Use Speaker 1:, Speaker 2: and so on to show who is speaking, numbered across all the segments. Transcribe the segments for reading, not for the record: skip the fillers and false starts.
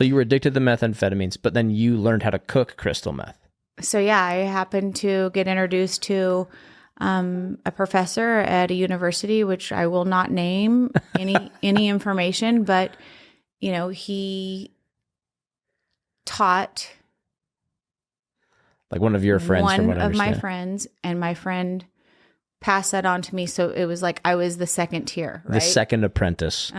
Speaker 1: So you were addicted to methamphetamines, but then you learned how to cook crystal meth.
Speaker 2: So yeah, I happened to get introduced to a professor at a university, which I will not name any information, but he taught
Speaker 1: like one of your friends, from what I
Speaker 2: one of my
Speaker 1: understand.
Speaker 2: friends, and my friend passed that on to me. So it was like I was the second tier, right?
Speaker 1: The second apprentice.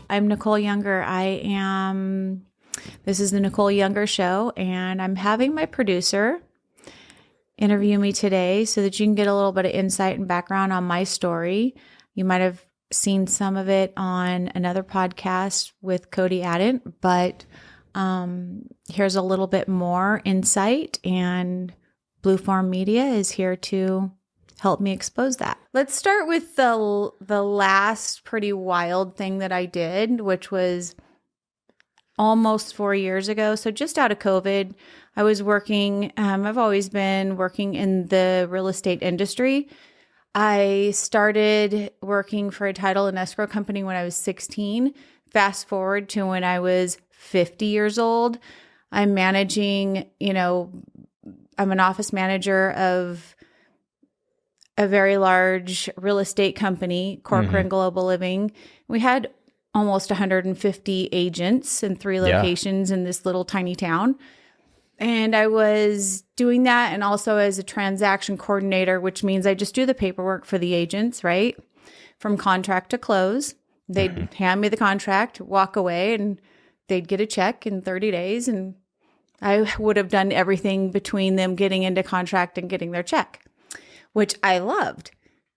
Speaker 2: I'm Nicole Younger. This is the Nicole Younger Show, and I'm having my producer interview me today so that you can get a little bit of insight and background on my story. You might have seen some of it on another podcast with Cody Addant, but here's a little bit more insight, and Blue Farm Media is here to help me expose that. Let's start with the last pretty wild thing that I did, which was almost 4 years ago. So just out of COVID, I was working, I've always been working in the real estate industry. I started working for a title and escrow company when I was 16. Fast forward to when I was 50 years old. I'm managing, I'm an office manager of a very large real estate company, Corcoran Global Living. We had almost 150 agents in 3 locations in this little tiny town. And I was doing that, and also as a transaction coordinator, which means I just do the paperwork for the agents, right? From contract to close. They'd hand me the contract, walk away, and they'd get a check in 30 days. And I would have done everything between them getting into contract and getting their check, which I loved.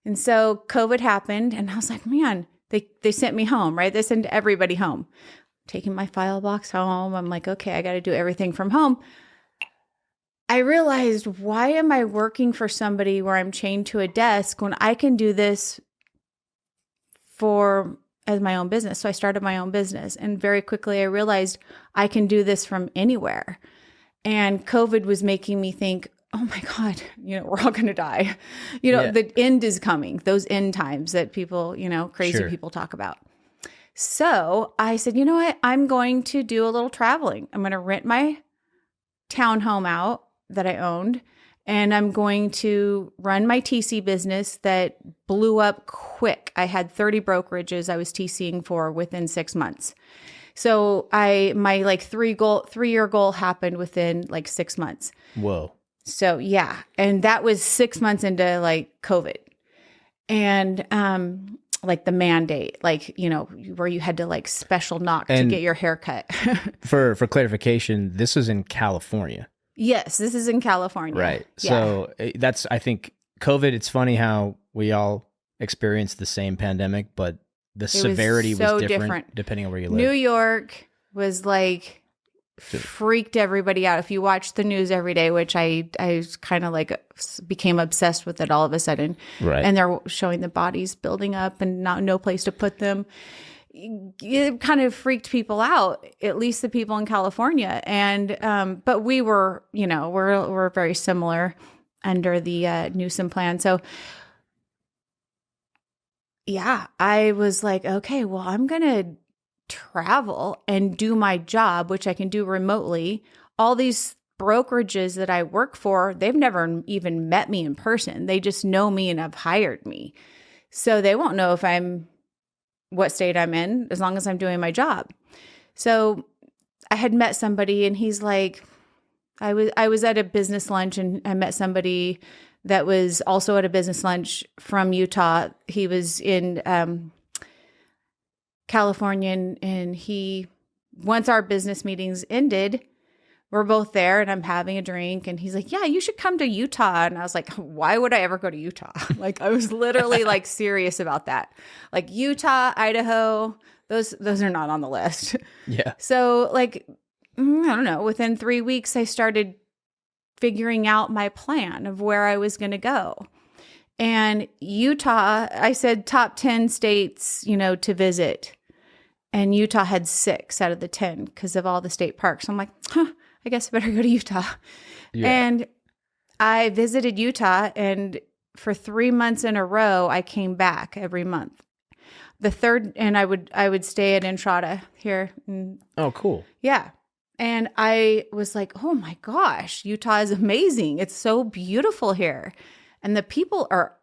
Speaker 2: And so COVID happened, and I was like, man, they sent me home, right? They sent everybody home. Taking my file box home. I'm like, okay, I got to do everything from home. I realized, why am I working for somebody where I'm chained to a desk when I can do this as my own business? So I started my own business, and very quickly I realized I can do this from anywhere. And COVID was making me think, oh my God, we're all going to die. The end is coming, those end times that people, crazy people talk about. So I said, you know what? I'm going to do a little traveling. I'm going to rent my townhome out that I owned, and I'm going to run my TC business that blew up quick. I had 30 brokerages I was TCing for within 6 months. So my 3-year goal happened within 6 months.
Speaker 1: Whoa.
Speaker 2: So yeah. And that was 6 months into COVID, and the mandate, where you had to special knock to get your hair cut.
Speaker 1: For clarification, this is in California.
Speaker 2: Yes, this is in California.
Speaker 1: Right.
Speaker 2: Yeah.
Speaker 1: So I think COVID, it's funny how we all experienced the same pandemic, but the severity was different depending on where you live.
Speaker 2: New York was freaked everybody out. If you watch the news every day, which I kind of became obsessed with it all of a sudden.
Speaker 1: Right.
Speaker 2: And they're showing the bodies building up and no place to put them. It kind of freaked people out, at least the people in California. And, but we were, we're very similar under the Newsom plan. So yeah, I was like, okay, well, I'm going to travel and do my job, which I can do remotely. All these brokerages that I work for, they've never even met me in person. They just know me and have hired me. So they won't know what state I'm in as long as I'm doing my job. So I had met somebody, and he's like, I was at a business lunch, and I met somebody that was also at a business lunch from Utah. He was in California, and once our business meetings ended, we're both there, and I'm having a drink, and he's like, yeah, you should come to Utah. And I was like, why would I ever go to Utah? I was literally serious about that. Utah, Idaho, those are not on the list.
Speaker 1: Yeah.
Speaker 2: So I don't know, within 3 weeks, I started figuring out my plan of where I was going to go. And Utah, I said top 10 states, to visit. And Utah had 6 out of the 10 because of all the state parks. I'm like, I guess I better go to Utah. Yeah. And I visited Utah, and for 3 months in a row, I came back every month. The third, and I would stay at Entrada here.
Speaker 1: Oh, cool.
Speaker 2: Yeah. And I was like, oh my gosh, Utah is amazing. It's so beautiful here. And the people are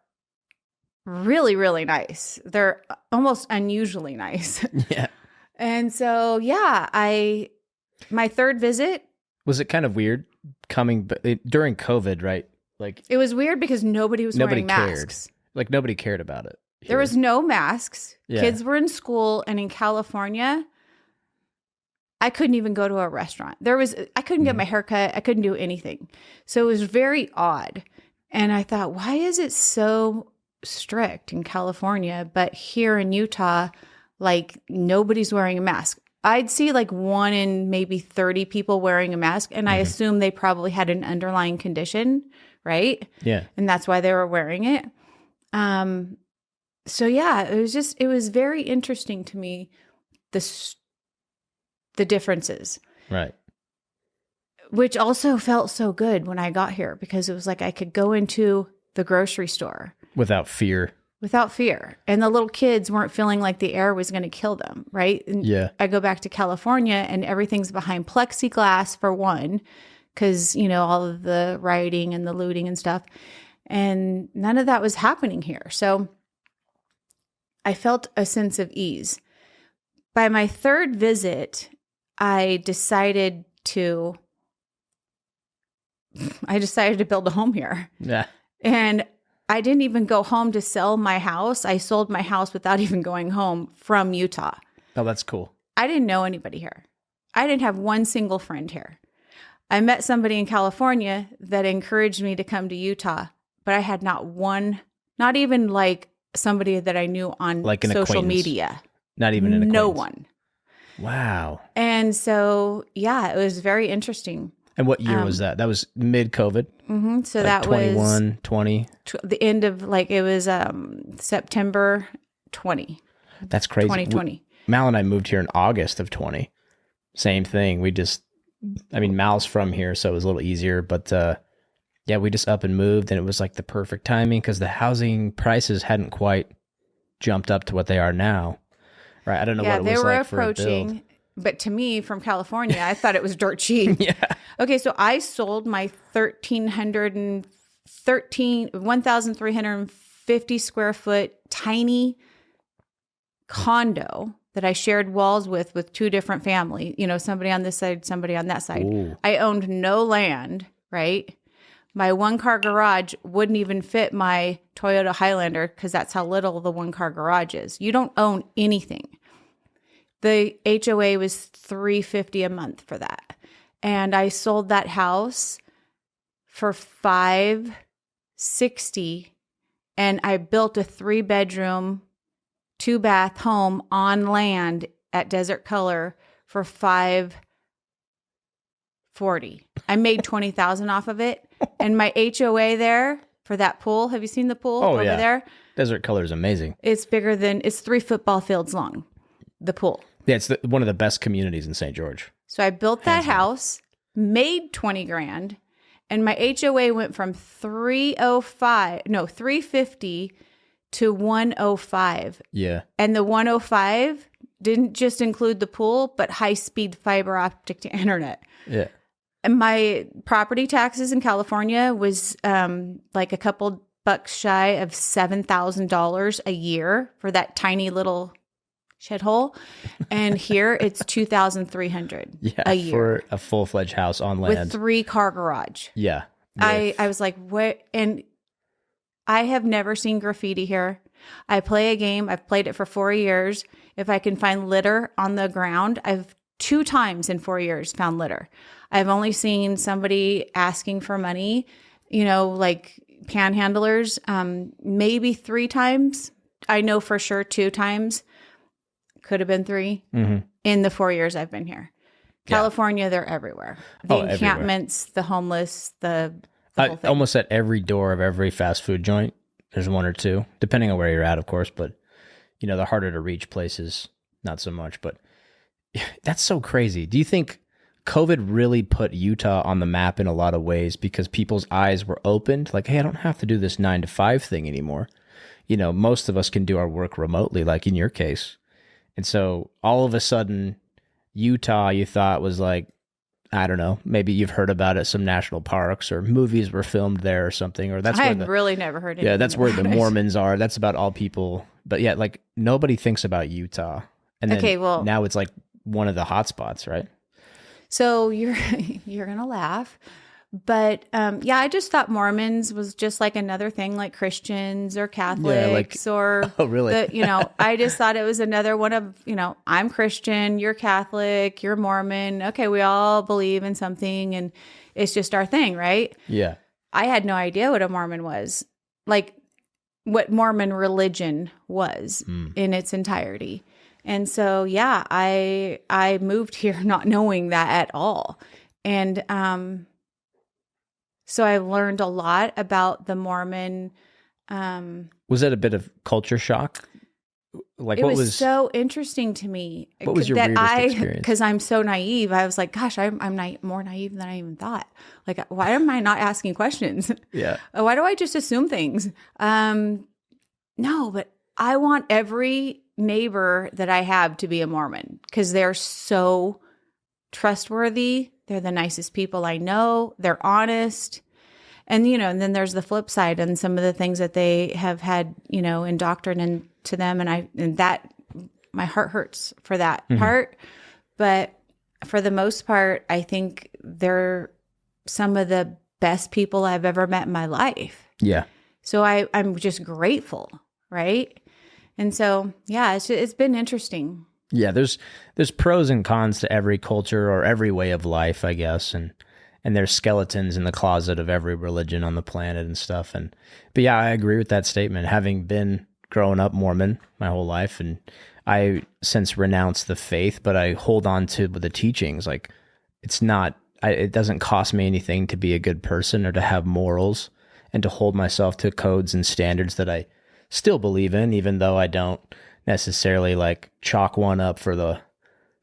Speaker 2: really, really nice. They're almost unusually nice.
Speaker 1: Yeah.
Speaker 2: And so, yeah, my third visit.
Speaker 1: Was it kind of weird coming during COVID, right? Like,
Speaker 2: it was weird because nobody was wearing masks.
Speaker 1: Like, nobody cared about it here.
Speaker 2: There was no masks.
Speaker 1: Yeah.
Speaker 2: Kids were in school, and in California, I couldn't even go to a restaurant. I couldn't get my hair cut. I couldn't do anything. So it was very odd. And I thought, why is it so strict in California? But here in Utah, like, nobody's wearing a mask. I'd see like 1 in maybe 30 people wearing a mask. And I assume they probably had an underlying condition, right?
Speaker 1: Yeah.
Speaker 2: And that's why they were wearing it. So yeah, it was very interesting to me, the differences.
Speaker 1: Right.
Speaker 2: Which also felt so good when I got here, because it was like I could go into the grocery store
Speaker 1: without fear.
Speaker 2: And the little kids weren't feeling like the air was going to kill them, right? And
Speaker 1: yeah.
Speaker 2: I go back to California, and everything's behind plexiglass, for one, because, all of the rioting and the looting and stuff. And none of that was happening here. So I felt a sense of ease. By my third visit, I decided to build a home here.
Speaker 1: Yeah.
Speaker 2: And I didn't even go home to sell my house. I sold my house without even going home from Utah.
Speaker 1: Oh, that's cool.
Speaker 2: I didn't know anybody here. I didn't have one single friend here. I met somebody in California that encouraged me to come to Utah, but I had not even like somebody that I knew on
Speaker 1: like an
Speaker 2: social media.
Speaker 1: Not even an acquaintance.
Speaker 2: No one.
Speaker 1: Wow.
Speaker 2: And so, yeah, it was very interesting.
Speaker 1: And what year was that? That was mid-COVID?
Speaker 2: Mm-hmm. So
Speaker 1: like
Speaker 2: that
Speaker 1: 21,
Speaker 2: was
Speaker 1: 20?
Speaker 2: The end of, it was September 20.
Speaker 1: That's crazy.
Speaker 2: 2020.
Speaker 1: Mal and I moved here in August of 20. Same thing. Mal's from here, so it was a little easier. But yeah, we just up and moved, and it was like the perfect timing because the housing prices hadn't quite jumped up to what they are now. Right? I don't know what it was like for a build.
Speaker 2: But to me, from California, I thought it was dirt cheap.
Speaker 1: Yeah.
Speaker 2: Okay, so I sold my 1,350 square foot tiny condo that I shared walls with 2 different families. Somebody on this side, somebody on that side.
Speaker 1: Ooh.
Speaker 2: I owned no land, right? My 1-car garage wouldn't even fit my Toyota Highlander because that's how little the 1-car garage is. You don't own anything. The HOA was $350 a month for that. And I sold that house for $560, and I built a 3-bedroom, 2-bath home on land at Desert Color for $540. I made $20,000 off of it. And my HOA there for that pool, have you seen the pool over there?
Speaker 1: Desert Color is amazing.
Speaker 2: It's 3 football fields long. The pool.
Speaker 1: Yeah, it's one of the best communities in St. George.
Speaker 2: So I built that house, made $20,000, and my HOA went from $350 to $105.
Speaker 1: Yeah.
Speaker 2: And the $105 didn't just include the pool, but high-speed fiber optic to internet.
Speaker 1: Yeah.
Speaker 2: And my property taxes in California was like a couple bucks shy of $7,000 a year for that tiny little shithole, and here it's $2,300 a year
Speaker 1: for a full-fledged house on land
Speaker 2: with 3-car garage.
Speaker 1: Yeah,
Speaker 2: I was like, what? And I have never seen graffiti here. I play a game. I've played it for 4 years. If I can find litter on the ground, I've 2 times in 4 years found litter. I've only seen somebody asking for money, like panhandlers, maybe 3 times. I know for sure 2 times. Could have been 3 in the 4 years I've been here. California, they're everywhere. The encampments, everywhere. The homeless, the whole thing.
Speaker 1: Almost at every door of every fast food joint, there's 1 or 2, depending on where you're at, of course. But, the harder to reach places, not so much. But that's so crazy. Do you think COVID really put Utah on the map in a lot of ways because people's eyes were opened. Like, hey, I don't have to do this 9 to 5 thing anymore. Most of us can do our work remotely, like in your case. And so all of a sudden, Utah, you thought was like, I don't know, maybe you've heard about it, some national parks or movies were filmed there or something, or that's
Speaker 2: I
Speaker 1: where
Speaker 2: had really never heard
Speaker 1: yeah, that's where the
Speaker 2: about it.
Speaker 1: Mormons are. That's about all people. But yeah, like nobody thinks about Utah. And then
Speaker 2: Okay, well,
Speaker 1: now it's like one of the hot spots, right?
Speaker 2: so you're gonna laugh, but yeah, I just thought Mormons was just like another thing, like Christians or Catholics or
Speaker 1: oh, really?
Speaker 2: I just thought it was another one of I'm Christian, you're Catholic, you're Mormon. Okay, we all believe in something, and it's just our thing, right?
Speaker 1: Yeah.
Speaker 2: I had no idea what a Mormon was, like what Mormon religion was in its entirety. And so, yeah, I moved here not knowing that at all. And so I learned a lot about the Mormon.
Speaker 1: Was that a bit of culture shock? Like,
Speaker 2: It
Speaker 1: what
Speaker 2: was so interesting to me.
Speaker 1: What was your weirdest experience?
Speaker 2: Because I'm so naive, I was like, gosh, I'm more naive than I even thought. Like, why am I not asking questions?
Speaker 1: Yeah.
Speaker 2: Why do I just assume things? No, but I want every neighbor that I have to be a Mormon because they're so trustworthy. They're the nicest people I know. They're honest. And, and then there's the flip side and some of the things that they have had, indoctrinated into them. And that my heart hurts for that part. But for the most part, I think they're some of the best people I've ever met in my life.
Speaker 1: Yeah.
Speaker 2: So I'm just grateful. Right. And so, yeah, it's been interesting.
Speaker 1: Yeah. There's pros and cons to every culture or every way of life, I guess. And there's skeletons in the closet of every religion on the planet and stuff. But yeah, I agree with that statement. Having been growing up Mormon my whole life, and I since renounced the faith, but I hold on to the teachings. Like it doesn't cost me anything to be a good person or to have morals and to hold myself to codes and standards that I still believe in, even though I don't necessarily like chalk one up for the,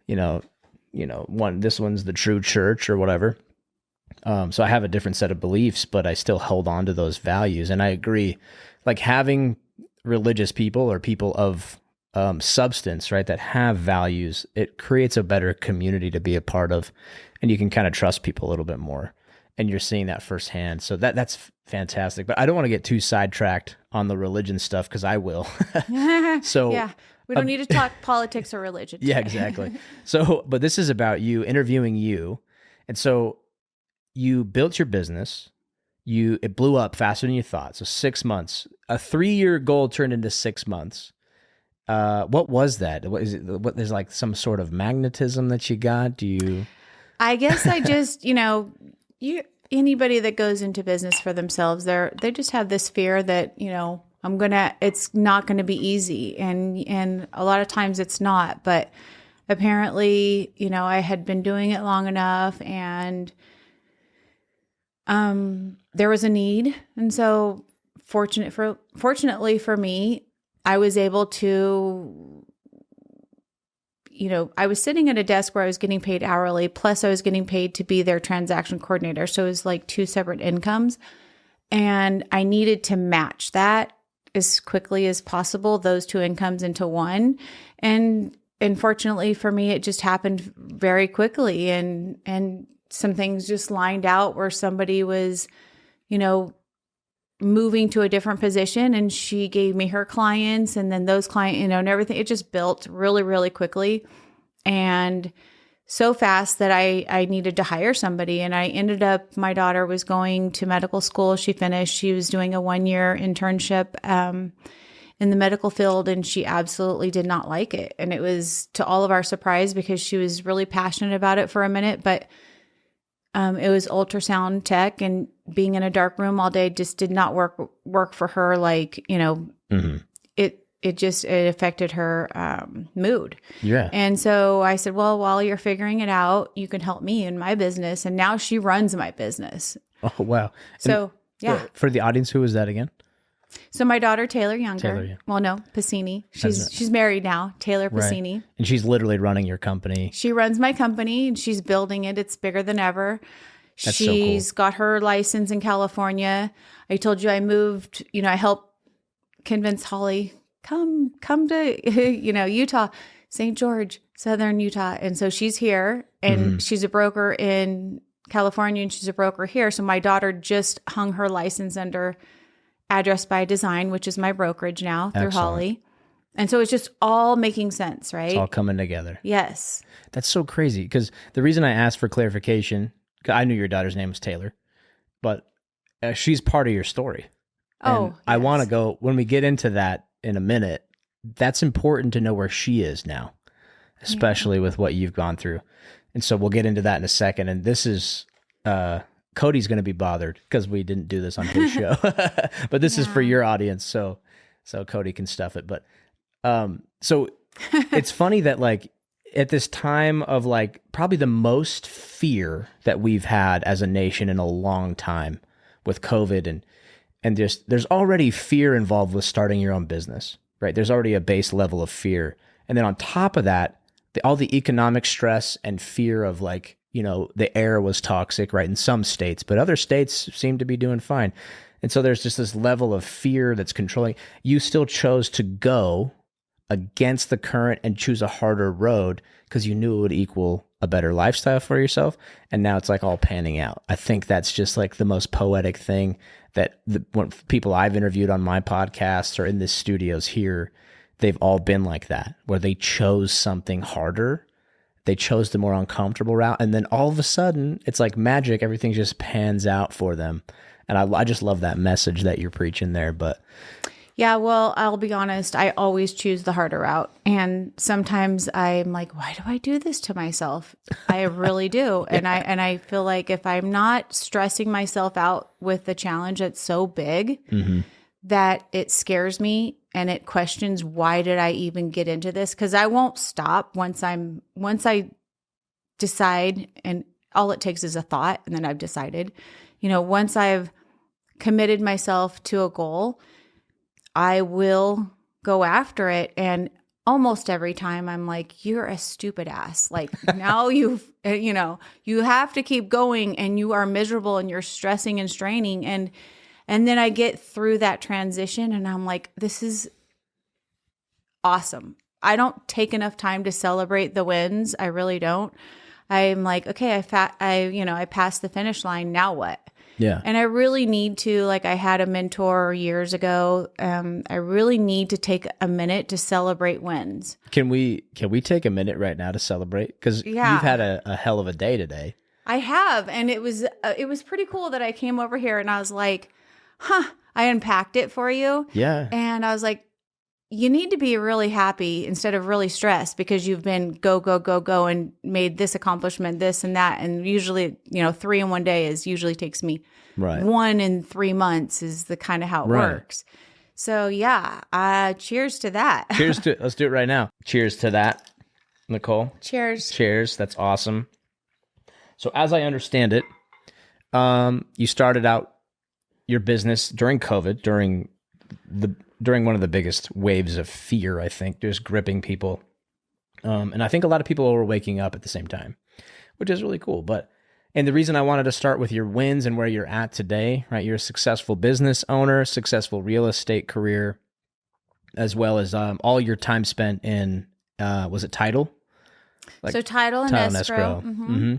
Speaker 1: this one's the true church or whatever. So I have a different set of beliefs, but I still hold on to those values. And I agree, like having religious people or people of substance, right, that have values, it creates a better community to be a part of, and you can kind of trust people a little bit more. And you're seeing that firsthand. So that's fantastic. But I don't want to get too sidetracked on the religion stuff because I will. So
Speaker 2: yeah, we don't need to talk politics or religion today.
Speaker 1: Yeah, exactly. So, but this is about you, interviewing you. And so you built your business. It blew up faster than you thought. So 6 months, a 3-year goal turned into 6 months. What was that? What is it? There's like some sort of magnetism that you got?
Speaker 2: I guess I just, anybody that goes into business for themselves, they just have this fear that, it's not going to be easy. And a lot of times it's not, but apparently, I had been doing it long enough and, there was a need. And so fortunately for me, I was able to, I was sitting at a desk where I was getting paid hourly, plus I was getting paid to be their transaction coordinator. So it was like 2 separate incomes. And I needed to match that as quickly as possible, those 2 incomes into one. And fortunately for me, it just happened very quickly. And some things just lined out where somebody was, moving to a different position, and she gave me her clients, and then those clients, and everything. It just built really, really quickly and so fast that I needed to hire somebody. And I ended up, my daughter was going to medical school. She finished. She was doing a 1-year internship in the medical field, and she absolutely did not like it. And it was to all of our surprise because she was really passionate about it for a minute, but it was ultrasound tech, and being in a dark room all day just did not work for her. Like, it affected her mood. Yeah. And so I said, well, while you're figuring it out, you can help me in my business. And now she runs my business.
Speaker 1: Oh, wow.
Speaker 2: So, yeah.
Speaker 1: For the audience, who was that again?
Speaker 2: So my daughter, Taylor Younger.
Speaker 1: Taylor, yeah.
Speaker 2: Well, no, Pacini. She's married now, Taylor Pacini.
Speaker 1: Right. And she's literally running your company.
Speaker 2: She runs my company and she's building it. It's bigger than ever.
Speaker 1: That's
Speaker 2: She's
Speaker 1: so cool.
Speaker 2: got her license in California. I told you I moved, I helped convince Holly, come to, Utah, St. George, Southern Utah. And so she's here and she's a broker in California and she's a broker here. So my daughter just hung her license under Address by Design, which is my brokerage now through
Speaker 1: Excellent.
Speaker 2: Holly. And so it's just all making sense, right?
Speaker 1: It's all coming together.
Speaker 2: Yes.
Speaker 1: That's so crazy because the reason I asked for clarification, 'cause I knew your daughter's name was Taylor, but she's part of your story. And I want to go, when we get into that in a minute, that's important to know where she is now, especially with what you've gone through. And so we'll get into that in a second. And this is, Cody's going to be bothered because we didn't do this on his show, but this is for your audience. So Cody can stuff it. But, so it's funny that like at this time of like probably the most fear that we've had as a nation in a long time with COVID and just, there's already fear involved with starting your own business, right? There's already a base level of fear. And then on top of that, all the economic stress and fear of like, the air was toxic, right? In some states, but other states seem to be doing fine. And so there's just this level of fear that's controlling. You still chose to go against the current and choose a harder road because you knew it would equal a better lifestyle for yourself. And now it's like all panning out. I think that's just like the most poetic thing that when people I've interviewed on my podcast or in the studios here, they've all been like that, where they chose something harder. They chose the more uncomfortable route. And then all of a sudden, it's like magic. Everything just pans out for them. And I just love that message that you're preaching there. But
Speaker 2: yeah, well, I'll be honest. I always choose the harder route. And sometimes I'm like, why do I do this to myself? I really do. And I feel like if I'm not stressing myself out with the challenge that's so big that it scares me and it questions, why did I even get into this? Because I won't stop once I decide, and all it takes is a thought, and then I've decided. Once I've committed myself to a goal, I will go after it. And almost every time I'm like, you're a stupid ass. Like now you have to keep going and you are miserable and you're stressing and straining. And then I get through that transition and I'm like, this is awesome. I don't take enough time to celebrate the wins. I really don't. I'm like, okay, I passed the finish line. Now what?
Speaker 1: yeah,
Speaker 2: And I really need to, like I had a mentor years ago. I really need to take a minute to celebrate wins.
Speaker 1: can we take a minute right now to celebrate? Because you've had a hell of a day today.
Speaker 2: I have. And it was pretty cool that I came over here and I was like, I unpacked it for you.
Speaker 1: Yeah.
Speaker 2: And I was like, you need to be really happy instead of really stressed because you've been go, go, go, go and made this accomplishment, this and that. And usually, 3 in one day usually takes me
Speaker 1: Right.
Speaker 2: 1 in 3 months is the kind of how it works. So yeah, cheers to that.
Speaker 1: Let's do it right now. Cheers to that, Nicole.
Speaker 2: Cheers.
Speaker 1: Cheers. That's awesome. So as I understand it, you started out your business during COVID, during one of the biggest waves of fear, I think, just gripping people. And I think a lot of people were waking up at the same time, which is really cool. And the reason I wanted to start with your wins and where you're at today, right? You're a successful business owner, successful real estate career, as well as all your time spent in, was it title?
Speaker 2: So title and escrow.
Speaker 1: Mm-hmm.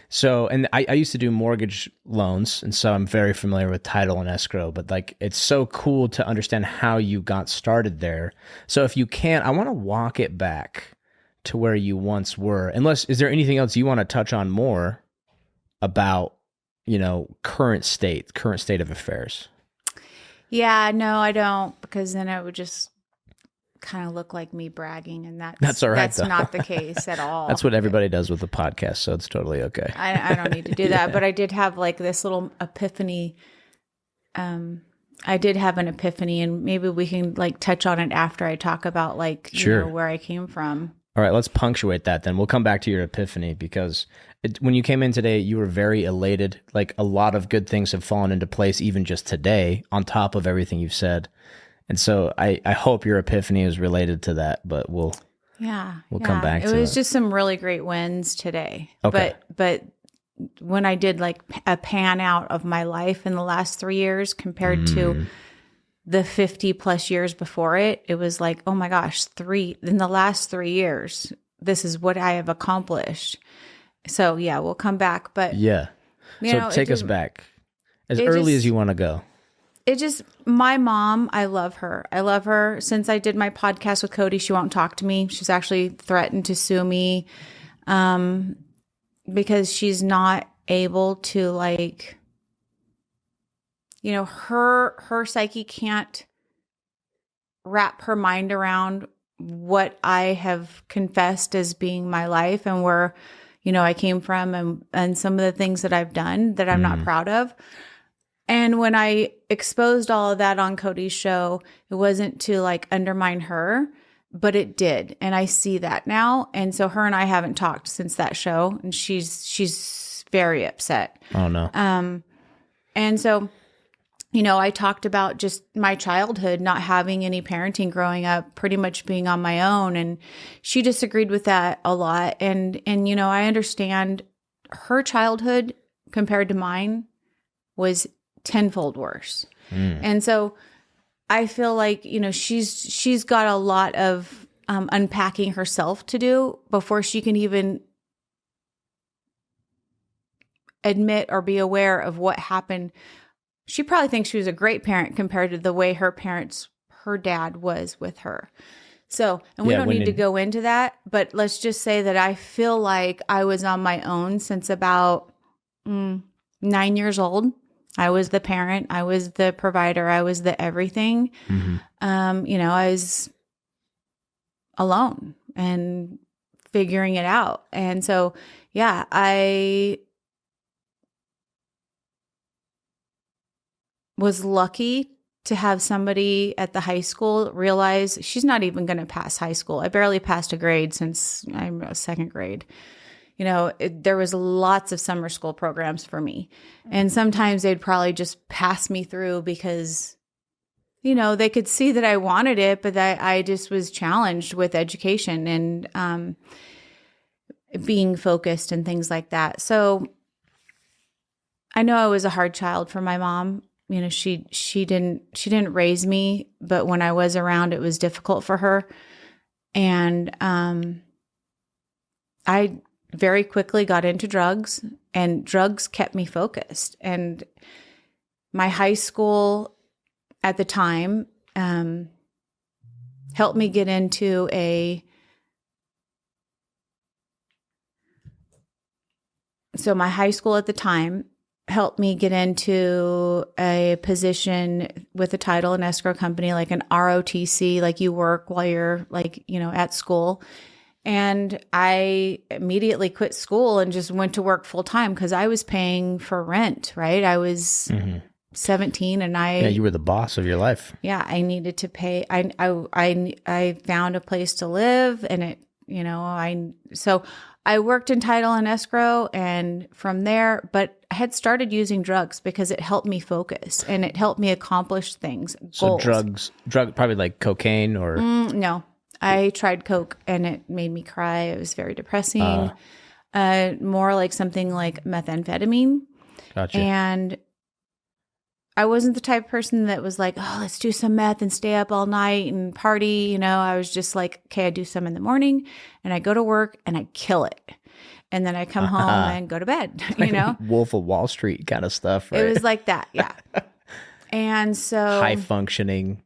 Speaker 1: So, and I used to do mortgage loans, and so I'm very familiar with title and escrow, but like, it's so cool to understand how you got started there. So if you can, I want to walk it back to where you once were, is there anything else you want to touch on more about, current state of affairs?
Speaker 2: Yeah, no, I don't, because then it would just kind of look like me bragging, and that's
Speaker 1: all right.
Speaker 2: That's
Speaker 1: though.
Speaker 2: Not the case at all.
Speaker 1: That's what everybody does with the podcast, so it's totally okay.
Speaker 2: I don't need to do that, but I did have like this little epiphany. I did have an epiphany, and maybe we can like touch on it after I talk about like
Speaker 1: Sure.
Speaker 2: where I came from.
Speaker 1: All right, let's punctuate that then. We'll come back to your epiphany because when you came in today, you were very elated. Like a lot of good things have fallen into place even just today on top of everything you've said. And so I hope your epiphany is related to that, but we'll come back to it.
Speaker 2: It was just some really great wins today.
Speaker 1: Okay.
Speaker 2: But when I did like a pan out of my life in the last 3 years compared to the 50 plus years before it, it was like, oh my gosh, in the last 3 years, this is what I have accomplished. So yeah, we'll come back. But
Speaker 1: yeah. So take us back as early as you want to go.
Speaker 2: My mom, I love her. I love her. Since I did my podcast with Cody, she won't talk to me. She's actually threatened to sue me because she's not able to like, her psyche can't wrap her mind around what I have confessed as being my life and where, I came from and some of the things that I've done that I'm not proud of. And when I exposed all of that on Cody's show, it wasn't to like undermine her, but it did. And I see that now. And so her and I haven't talked since that show, and she's very upset.
Speaker 1: Oh no.
Speaker 2: And so, I talked about just my childhood, not having any parenting growing up, pretty much being on my own. And she disagreed with that a lot. And I understand her childhood compared to mine was tenfold worse. And so I feel like, she's got a lot of unpacking herself to do before she can even admit or be aware of what happened. She probably thinks she was a great parent compared to the way her dad was with her. So, and we don't need to go into that, but let's just say that I feel like I was on my own since about 9 years old. I was the parent. I was the provider. I was the everything. I was alone and figuring it out. And so, yeah, I was lucky to have somebody at the high school realize she's not even going to pass high school. I barely passed a grade since I'm a second grade. There was lots of summer school programs for me. And sometimes they'd probably just pass me through because, they could see that I wanted it, but that I just was challenged with education and being focused and things like that. So I know I was a hard child for my mom. She didn't raise me, but when I was around, it was difficult for her. And I very quickly got into drugs, and drugs kept me focused. And my high school at the time helped me get into my high school at the time helped me get into a position with a title in escrow company, like an ROTC, like you work while you're at school. And I immediately quit school and just went to work full time because I was paying for rent, right? I was 17 and
Speaker 1: you were the boss of your life.
Speaker 2: Yeah. I needed to pay. I found a place to live, and so I worked in title and escrow, and from there, but I had started using drugs because it helped me focus and it helped me accomplish things.
Speaker 1: So probably like cocaine or?
Speaker 2: No, I tried coke and it made me cry. It was very depressing. More like something like methamphetamine.
Speaker 1: Gotcha.
Speaker 2: And I wasn't the type of person that was like, oh, let's do some meth and stay up all night and party. I was just like, okay, I do some in the morning and I go to work and I kill it. And then I come home and go to bed,
Speaker 1: Wolf of Wall Street kind of stuff, right?
Speaker 2: It was like that. Yeah. And so
Speaker 1: high functioning.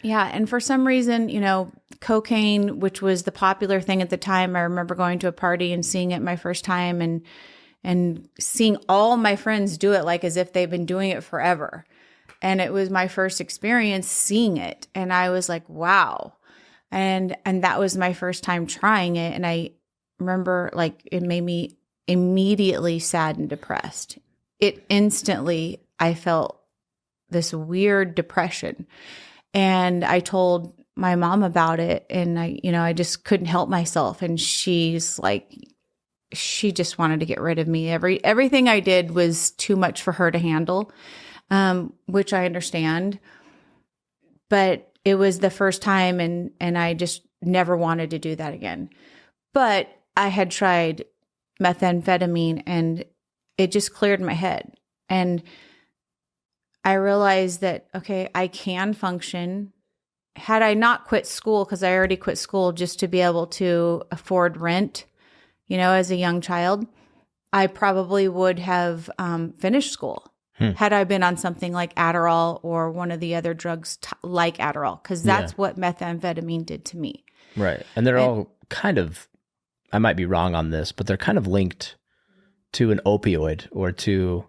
Speaker 2: Yeah. And for some reason, cocaine, which was the popular thing at the time, I remember going to a party and seeing it my first time and seeing all my friends do it like as if they've been doing it forever. And it was my first experience seeing it. And I was like, wow. And that was my first time trying it. And I remember like it made me immediately sad and depressed. I felt this weird depression. And I told my mom about it, and I just couldn't help myself. And she's like, she just wanted to get rid of me. Everything I did was too much for her to handle, which I understand. But it was the first time, and I just never wanted to do that again. But I had tried methamphetamine, and it just cleared my head. And I realized that, okay, I can function. Had I not quit school, because I already quit school just to be able to afford rent, as a young child, I probably would have finished school had I been on something like Adderall or one of the other drugs like Adderall, because that's what methamphetamine did to me.
Speaker 1: Right. And they're all kind of, I might be wrong on this, but they're kind of linked to an opioid or to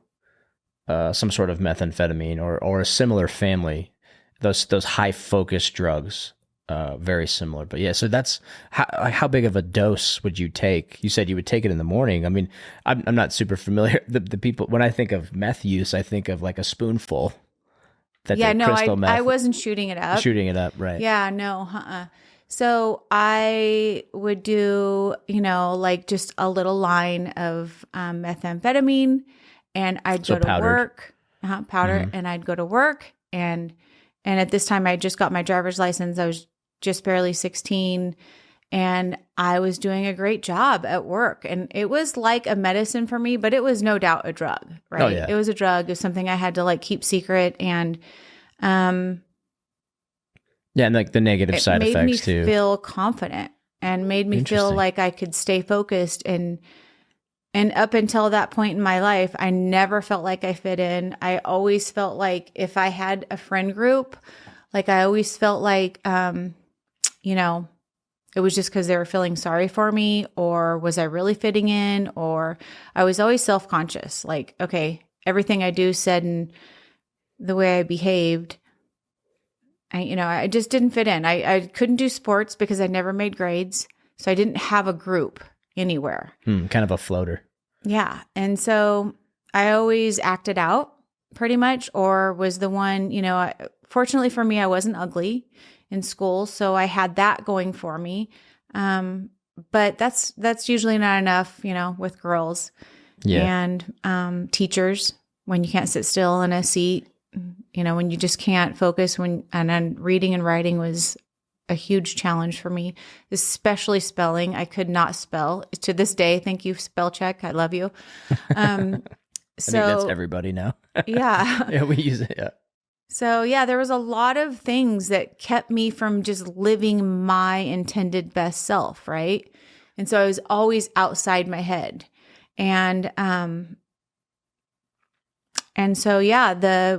Speaker 1: some sort of methamphetamine or a similar family. Those high focus drugs, very similar. But yeah, so that's how big of a dose would you take? You said you would take it in the morning. I mean, I'm not super familiar. The people, when I think of meth use, I think of like a spoonful.
Speaker 2: I wasn't shooting it up.
Speaker 1: Shooting it up, right?
Speaker 2: Yeah, no, So I would do, like just a little line of methamphetamine, and I'd go to work, powder, and I'd go to work, and at this time I just got my driver's license. I was just barely 16, and I was doing a great job at work, and it was like a medicine for me, but it was no doubt a drug, right?
Speaker 1: Oh, yeah.
Speaker 2: It was a drug. It was something I had to like keep secret, and and like
Speaker 1: the negative side effects too.
Speaker 2: It made me feel confident and made me feel like I could stay focused. And up until that point in my life, I never felt like I fit in. I always felt like if I had a friend group, like I always felt like, it was just because they were feeling sorry for me, or was I really fitting in? Or I was always self-conscious. Like, okay, everything I do, said, and the way I behaved, I just didn't fit in. I couldn't do sports because I never made grades. So I didn't have a group anywhere.
Speaker 1: Kind of a floater.
Speaker 2: Yeah. And so I always acted out pretty much, or was the one, fortunately for me, I wasn't ugly in school. So I had that going for me. But that's usually not enough, with girls and teachers, when you can't sit still in a seat. When you just can't focus, and then reading and writing was a huge challenge for me, especially spelling. I could not spell to this day. Thank you, spell check. I love you.
Speaker 1: I think that's everybody now.
Speaker 2: Yeah.
Speaker 1: Yeah, we use it. Yeah.
Speaker 2: So yeah, there was a lot of things that kept me from just living my intended best self. Right. And so I was always outside my head. And so,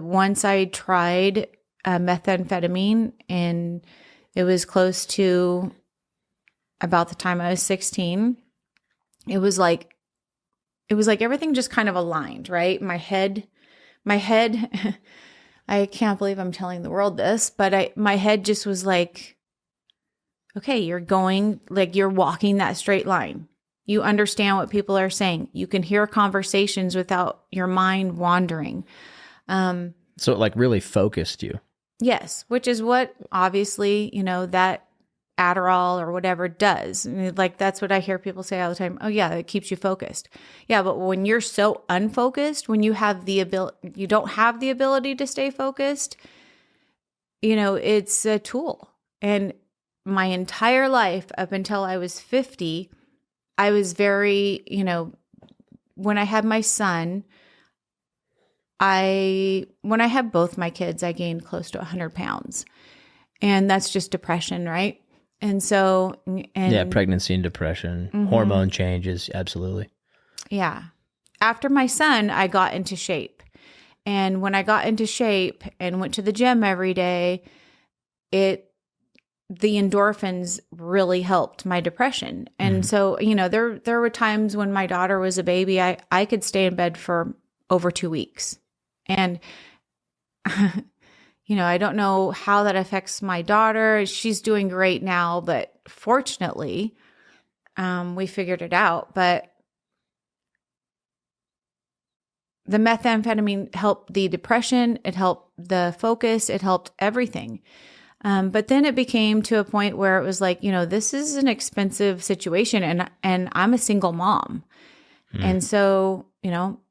Speaker 2: once I tried methamphetamine, and it was close to about the time I was 16, it was like everything just kind of aligned, right? My head, I can't believe I'm telling the world this, but my head just was like, okay, you're walking that straight line. You understand what people are saying. You can hear conversations without your mind wandering.
Speaker 1: So it like really focused you.
Speaker 2: Yes, which is what obviously, that Adderall or whatever does. I mean, like that's what I hear people say all the time. Oh yeah, it keeps you focused. Yeah, but when you're so unfocused, when you don't have the ability to stay focused, it's a tool. And my entire life up until I was 50, I was very, when I had my son, when I had both my kids, I gained close to 100 pounds, and that's just depression, right? And so,
Speaker 1: pregnancy and depression, hormone changes. Absolutely. Yeah.
Speaker 2: After my son, I got into shape. And when I got into shape and went to the gym every day, the endorphins really helped my depression. And so, there were times when my daughter was a baby, I could stay in bed for over 2 weeks. And, I don't know how that affects my daughter. She's doing great now, but fortunately, we figured it out. But the methamphetamine helped the depression. It helped the focus. It helped everything. But then it became to a point where it was like, this is an expensive situation, and I'm a single mom. And so,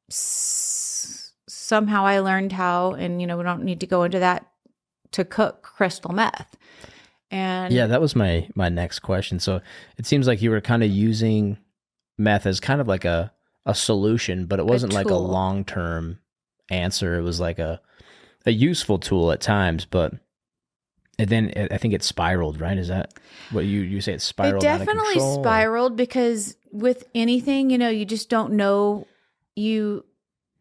Speaker 2: somehow I learned how, and, we don't need to go into that, to cook crystal meth. And
Speaker 1: yeah, that was my next question. So it seems like you were kind of using meth as kind of like a solution, but it wasn't like a long-term answer. It was like a useful tool at times, but then I think it spiraled, right? Is that what you say? It spiraled out of control?
Speaker 2: It definitely spiraled, because with anything, you just don't know.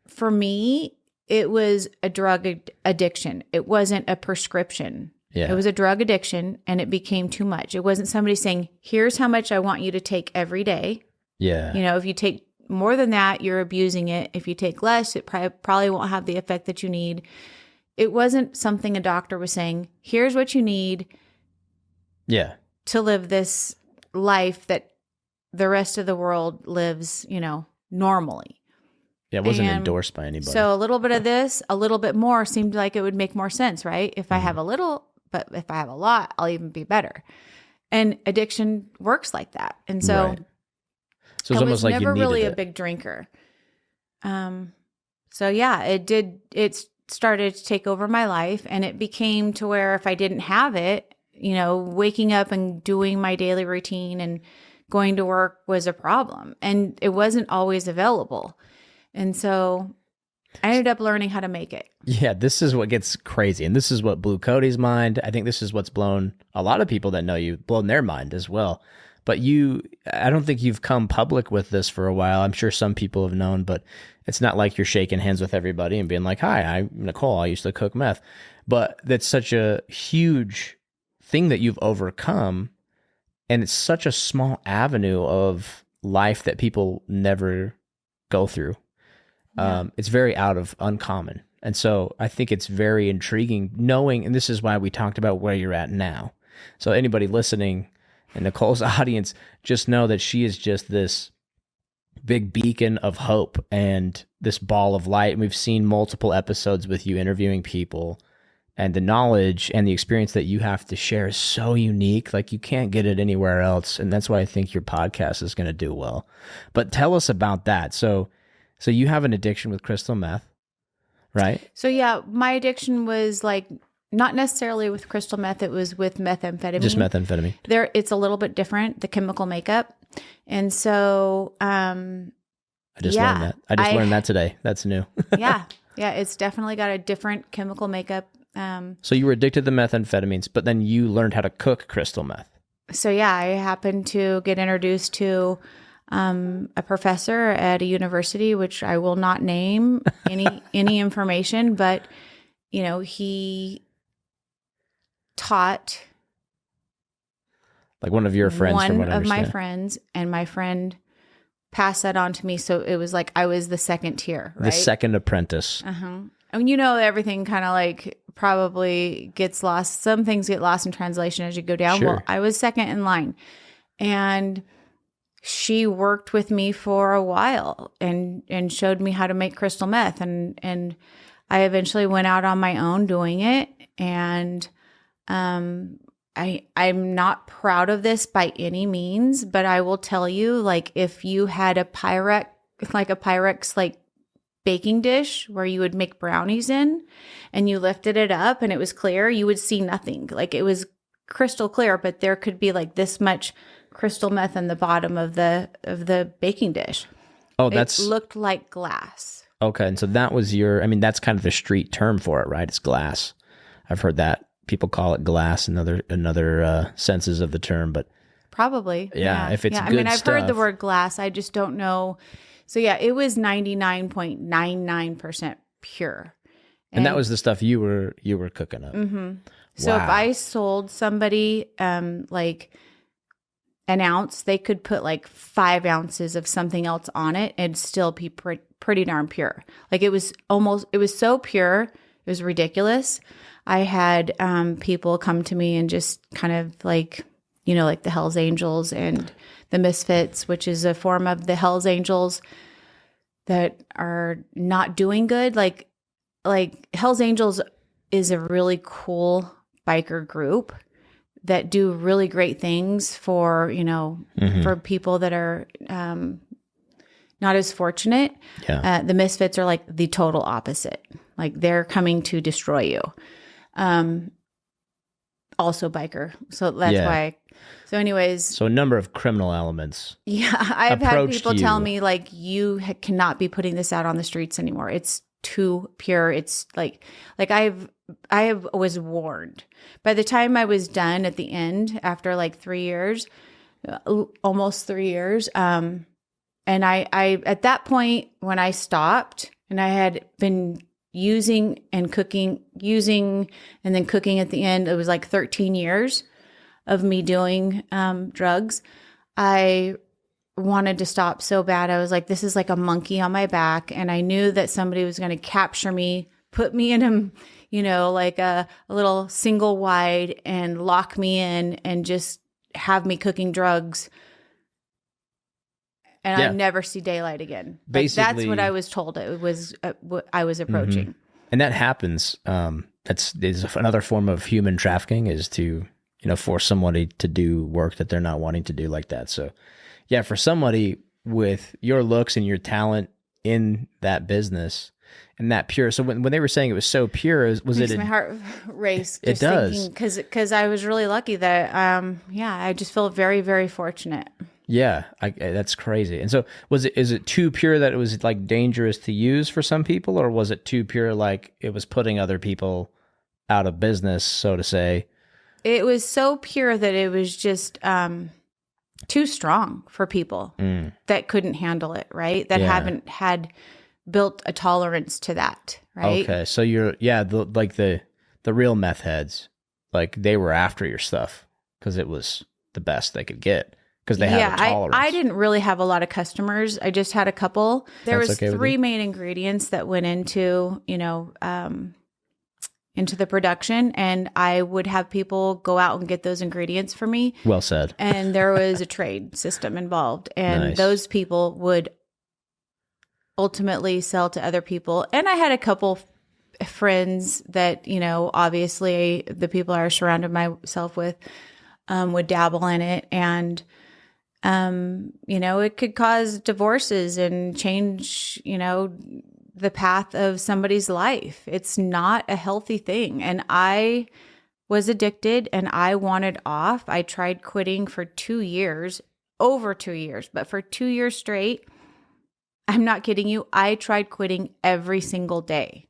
Speaker 2: For me, it was a drug addiction. It wasn't a prescription.
Speaker 1: Yeah.
Speaker 2: It was a drug addiction, and it became too much. It wasn't somebody saying, here's how much I want you to take every day.
Speaker 1: Yeah.
Speaker 2: If you take more than that, you're abusing it. If you take less, it probably won't have the effect that you need. It wasn't something a doctor was saying, here's what you need to live this life that the rest of the world lives, normally.
Speaker 1: Yeah, it wasn't endorsed by anybody.
Speaker 2: So a little bit of this, a little bit more seemed like it would make more sense, right? If I have a little, but if I have a lot, I'll even be better. And addiction works like that. And so,
Speaker 1: right. So it's almost like you needed
Speaker 2: never really
Speaker 1: it.
Speaker 2: a big drinker. So yeah, it started to take over my life, and it became to where if I didn't have it, waking up and doing my daily routine and going to work was a problem, and it wasn't always available. And so I ended up learning how to make it.
Speaker 1: Yeah, this is what gets crazy. And this is what blew Cody's mind. I think this is what's blown a lot of people that know you, blown their mind as well. But I don't think you've come public with this for a while. I'm sure some people have known, but it's not like you're shaking hands with everybody and being like, hi, I'm Nicole. I used to cook meth. But that's such a huge thing that you've overcome. And it's such a small avenue of life that people never go through. Yeah. It's very uncommon. And so I think it's very intriguing knowing, and this is why we talked about where you're at now. So anybody listening in Nicole's audience, just know that she is just this big beacon of hope and this ball of light. And we've seen multiple episodes with you interviewing people, and the knowledge and the experience that you have to share is so unique. Like, you can't get it anywhere else. And that's why I think your podcast is going to do well. But tell us about that. So you have an addiction with crystal meth, right?
Speaker 2: So yeah, my addiction was like not necessarily with crystal meth. It was with methamphetamine.
Speaker 1: Just methamphetamine.
Speaker 2: It's a little bit different, the chemical makeup. And so,
Speaker 1: I just learned that. I just learned that today. That's new.
Speaker 2: Yeah. It's definitely got a different chemical makeup.
Speaker 1: So you were addicted to methamphetamines, but then you learned how to cook crystal meth.
Speaker 2: So yeah, I happened to get introduced to a professor at a university, which I will not name any information, but he taught
Speaker 1: like one of your friends, from what I understand.
Speaker 2: One of my friends, and my friend passed that on to me. So it was like I was the second tier, right?
Speaker 1: The second apprentice.
Speaker 2: I mean, everything kind of like probably gets lost. Some things get lost in translation as you go down.
Speaker 1: Sure.
Speaker 2: Well, I was second in line, and she worked with me for a while and showed me how to make crystal meth. And I eventually went out on my own doing it. And I'm not proud of this by any means, but I will tell you, like, if you had a Pyrex like baking dish where you would make brownies in, and you lifted it up and it was clear, you would see nothing. Like, it was crystal clear, but there could be like this much crystal meth in the bottom of the baking dish.
Speaker 1: Oh,
Speaker 2: it looked like glass.
Speaker 1: Okay, and so that was that's kind of the street term for it, right? It's glass. I've heard that people call it glass in other senses of the term, but
Speaker 2: probably,
Speaker 1: yeah. If it's good
Speaker 2: I mean, I've
Speaker 1: stuff.
Speaker 2: heard the word glass. I just don't know. So yeah, it was 99.99% pure,
Speaker 1: and that was the stuff you were cooking up.
Speaker 2: Mm-hmm. So if I sold somebody like an ounce, they could put like 5 ounces of something else on it and still be pretty darn pure. Like, it was so pure, it was ridiculous. I had people come to me and just kind of like, like the Hells Angels and the Misfits, which is a form of the Hells Angels that are not doing good. Like Hells Angels is a really cool biker group that do really great things for, for people that are not as fortunate.
Speaker 1: Yeah.
Speaker 2: The misfits are like the total opposite. Like they're coming to destroy you. Also biker. So that's why. So anyways.
Speaker 1: So a number of criminal elements.
Speaker 2: Yeah. I've had people tell
Speaker 1: you.
Speaker 2: me like, you cannot be putting this out on the streets anymore. It's too pure. It's like I was warned. By the time I was done at the end, after like 3 years, almost 3 years, and I at that point when I stopped and I had been using and cooking, and then cooking at the end, it was like 13 years of me doing drugs. I wanted to stop so bad. I was like, this is like a monkey on my back. And I knew that somebody was going to capture me, put me in like a little single wide and lock me in and just have me cooking drugs. And I'd never see daylight again. Basically, that's what I was told. It was what I was approaching.
Speaker 1: Mm-hmm. And that happens. That's another form of human trafficking, is to, force somebody to do work that they're not wanting to do like that. So yeah, for somebody with your looks and your talent in that business and that pure. So when they were saying it was so pure, was
Speaker 2: my heart race?
Speaker 1: It does.
Speaker 2: Because I was really lucky that, I just feel very, very fortunate.
Speaker 1: Yeah, that's crazy. And so is it too pure that it was like dangerous to use for some people, or was it too pure like it was putting other people out of business, so to say?
Speaker 2: It was so pure that it was just too strong for people that couldn't handle it, right? That haven't had built a tolerance to that, right?
Speaker 1: Okay, so the real meth heads, like they were after your stuff because it was the best they could get. Because they have a tolerance.
Speaker 2: I didn't really have a lot of customers. I just had a couple. There was 3 main ingredients that went into, into the production, and I would have people go out and get those ingredients for me.
Speaker 1: Well said.
Speaker 2: And there was a trade system involved, and
Speaker 1: Nice.
Speaker 2: those people would ultimately sell to other people. And I had a couple friends that, obviously the people I surrounded myself with would dabble in it, and it could cause divorces and change, the path of somebody's life. It's not a healthy thing. And I was addicted and I wanted off. I tried quitting for 2 years, over 2 years, but for 2 years straight, I'm not kidding you, I tried quitting every single day.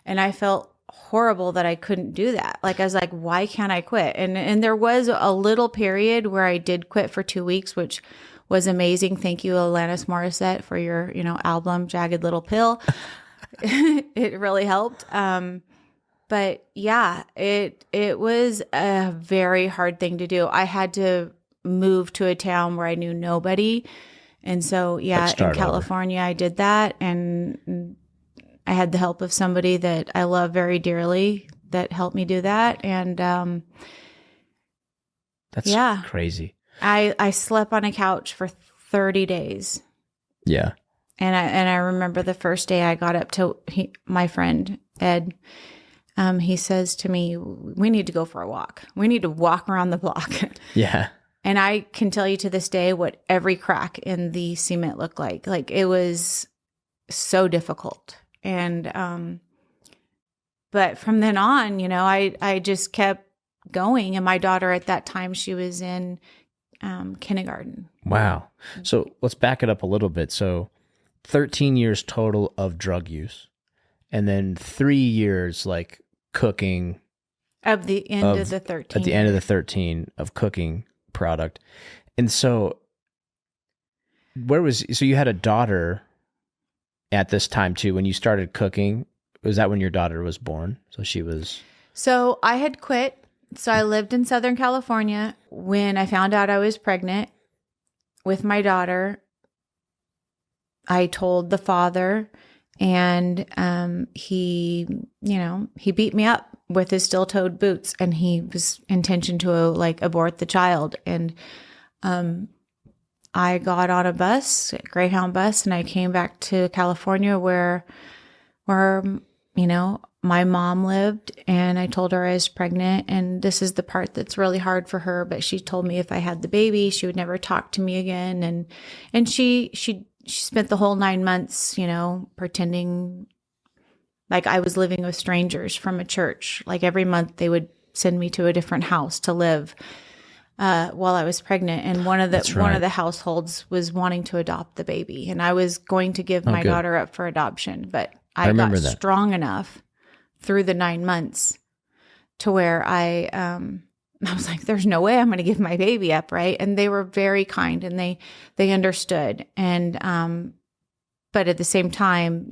Speaker 2: And I felt horrible that I couldn't do that. Like, I was like, why can't I quit? And there was a little period where I did quit for 2 weeks, which was amazing. Thank you, Alanis Morissette, for your, album, Jagged Little Pill. It really helped. But yeah, it was a very hard thing to do. I had to move to a town where I knew nobody. And so, in California, I did that. And I had the help of somebody that I love very dearly that helped me do that. And
Speaker 1: that's crazy.
Speaker 2: I slept on a couch for 30 days.
Speaker 1: Yeah.
Speaker 2: And I remember the first day I got up to my friend, Ed, he says to me, we need to go for a walk. We need to walk around the block.
Speaker 1: Yeah.
Speaker 2: And I can tell you to this day what every crack in the cement looked like. Like, it was so difficult. And, but from then on, I just kept going. And my daughter at that time, she was in kindergarten.
Speaker 1: Wow. So let's back it up a little bit. So 13 years total of drug use, and then 3 years like cooking.
Speaker 2: At the end of the 13.
Speaker 1: At the end of the 13 of cooking product. And so so you had a daughter at this time too, when you started cooking. Was that when your daughter was born? So
Speaker 2: I had quit. So I lived in Southern California. When I found out I was pregnant with my daughter, I told the father, and he beat me up with his steel-toed boots, and he was intention to abort the child. And I got on a bus, a Greyhound bus, and I came back to California where my mom lived, and I told her I was pregnant. And this is the part that's really hard for her. But she told me if I had the baby, she would never talk to me again. And she spent the whole 9 months, pretending like I was living with strangers from a church. Like every month they would send me to a different house to live while I was pregnant. And one of the households was wanting to adopt the baby, and I was going to give my daughter up for adoption, but I got strong enough through the 9 months to where I was like, there's no way I'm going to give my baby up. Right. And they were very kind, and they understood. And, but at the same time,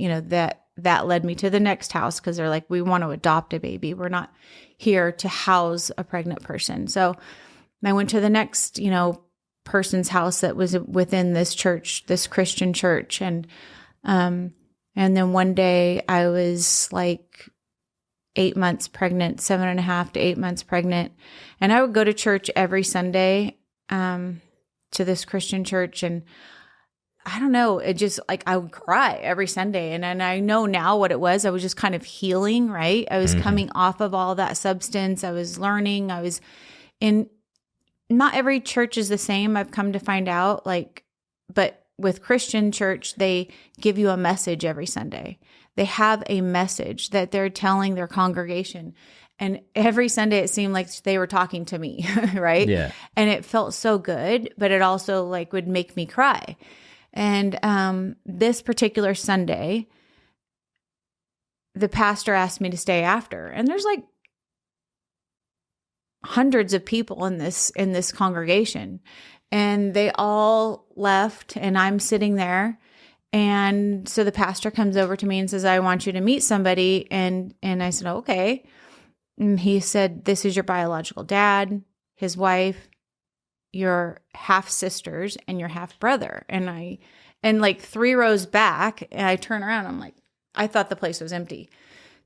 Speaker 2: that led me to the next house, because they're like, we want to adopt a baby. We're not here to house a pregnant person. So I went to the next, person's house that was within this church, this Christian church. And then one day I was like 8 months pregnant, 7.5 to 8 months pregnant. And I would go to church every Sunday, to this Christian church. And I don't know, it just like, I would cry every Sunday. And I know now what it was. I was just kind of healing, right? I was coming off of all that substance. I was learning. I was in, not every church is the same, I've come to find out, but with Christian church, they give you a message every Sunday. They have a message that they're telling their congregation. And every Sunday it seemed like they were talking to me, right?
Speaker 1: Yeah.
Speaker 2: And it felt so good, but it also would make me cry. And this particular Sunday, the pastor asked me to stay after. And there's hundreds of people in this congregation, and they all left, and I'm sitting there. And so the pastor comes over to me and says, I want you to meet somebody. And I said, oh, okay. And he said, this is your biological dad, his wife, your half sisters, and your half brother. And 3 rows back, and I turn around, I'm like, I thought the place was empty.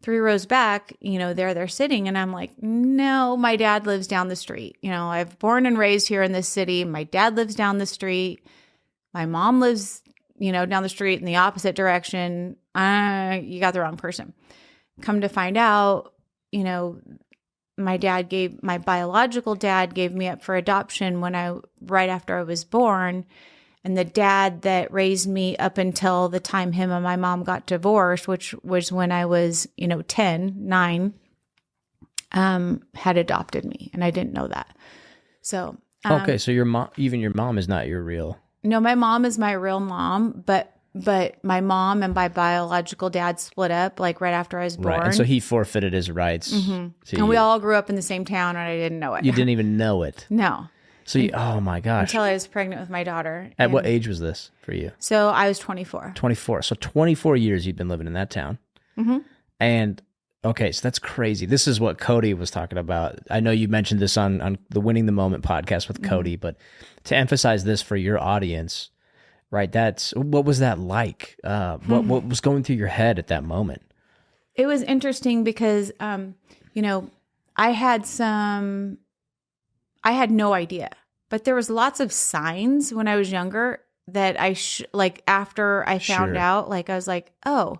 Speaker 2: 3 rows back, they're sitting, and I'm like, no, my dad lives down the street. I've born and raised here in this city. My dad lives down the street. My mom lives, down the street in the opposite direction. You got the wrong person. Come to find out, my biological dad gave me up for adoption right after I was born. And the dad that raised me up until the time him and my mom got divorced, which was when I was, 9, had adopted me. And I didn't know that. So.
Speaker 1: Okay. So your mom is not your real.
Speaker 2: No, my mom is my real mom, but my mom and my biological dad split up right after I was born.
Speaker 1: Right. And so he forfeited his rights.
Speaker 2: Mm-hmm. And we all grew up in the same town, and I didn't know it.
Speaker 1: You didn't even know it.
Speaker 2: No.
Speaker 1: So oh my gosh.
Speaker 2: Until I was pregnant with my daughter.
Speaker 1: At what age was this for you?
Speaker 2: So I was 24.
Speaker 1: 24. So 24 years you've been living in that town.
Speaker 2: Mm-hmm.
Speaker 1: And okay, so that's crazy. This is what Cody was talking about. I know you mentioned this on the Winning the Moment podcast with Cody, but to emphasize this for your audience, right? What was that like? What was going through your head at that moment?
Speaker 2: It was interesting because, I had no idea, but there was lots of signs when I was younger that after I found out, I was like, oh.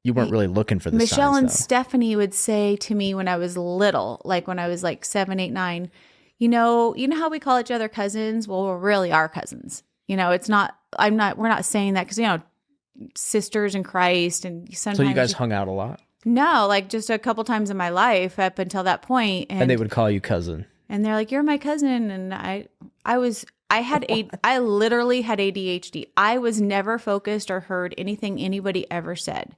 Speaker 1: You weren't really looking for the
Speaker 2: Michelle
Speaker 1: signs,
Speaker 2: and
Speaker 1: though.
Speaker 2: Stephanie would say to me when I was little, when I was 7, 8, 9, you know how we call each other cousins? Well, we're really our cousins. We're not saying that because, sisters in Christ. And sometimes.
Speaker 1: So you guys hung out a lot?
Speaker 2: No, just a couple times in my life up until that point.
Speaker 1: And they would call you cousin.
Speaker 2: And they're like, you're my cousin. And I literally had ADHD. I was never focused or heard anything anybody ever said.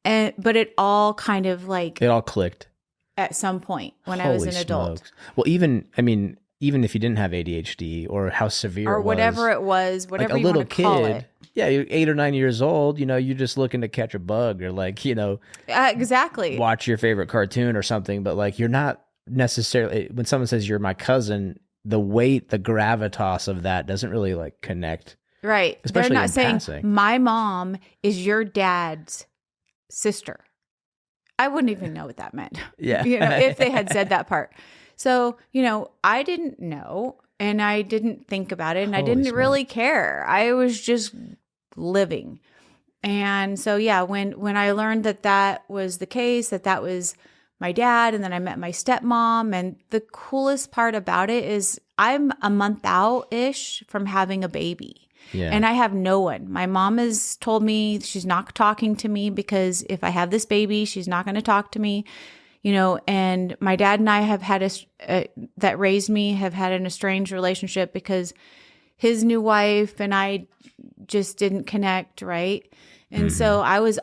Speaker 2: But it all kind of
Speaker 1: it all clicked
Speaker 2: at some point when I was an adult.
Speaker 1: Smokes. Well, even if you didn't have ADHD or how severe
Speaker 2: or whatever it was, whatever you want to call it.
Speaker 1: Yeah, you're 8 or 9 years old, you're just looking to catch a bug or
Speaker 2: exactly.
Speaker 1: watch your favorite cartoon or something, but you're not necessarily, when someone says you're my cousin, the weight, the gravitas of that doesn't really connect.
Speaker 2: Right.
Speaker 1: Especially
Speaker 2: They're not saying
Speaker 1: passing.
Speaker 2: My mom is your dad's sister. I wouldn't even know what that meant.
Speaker 1: Yeah.
Speaker 2: If they had said that part. So, I didn't know, and I didn't think about it, and I didn't really care. I was just living. And so, yeah, when I learned that that was the case, that was my dad, and then I met my stepmom, and the coolest part about it is I'm a month out-ish from having a baby.
Speaker 1: Yeah.
Speaker 2: And I have no one. My mom has told me she's not talking to me because if I have this baby, she's not going to talk to me, and my dad and I have had that raised me have had an estranged relationship because his new wife and I just didn't connect, right? And so I was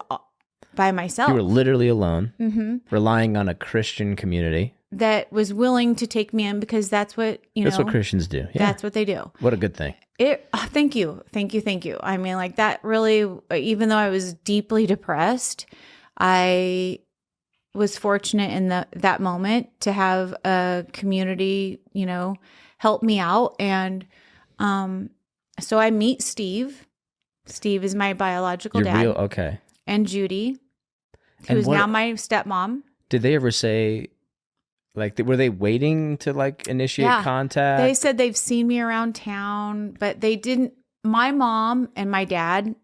Speaker 2: by myself.
Speaker 1: You were literally alone, relying on a Christian community
Speaker 2: that was willing to take me in because that's what,
Speaker 1: that's what Christians do. Yeah.
Speaker 2: That's what they do.
Speaker 1: What a good thing.
Speaker 2: Thank you. I mean, like that really, even though I was deeply depressed, I was fortunate in that moment to have a community, help me out. And so I meet Steve. Steve is my biological dad.
Speaker 1: Okay.
Speaker 2: And Judy, who's now my stepmom.
Speaker 1: Did they ever say, like, were they waiting to like initiate contact?
Speaker 2: They said they've seen me around town, but they didn't. My mom and my dad,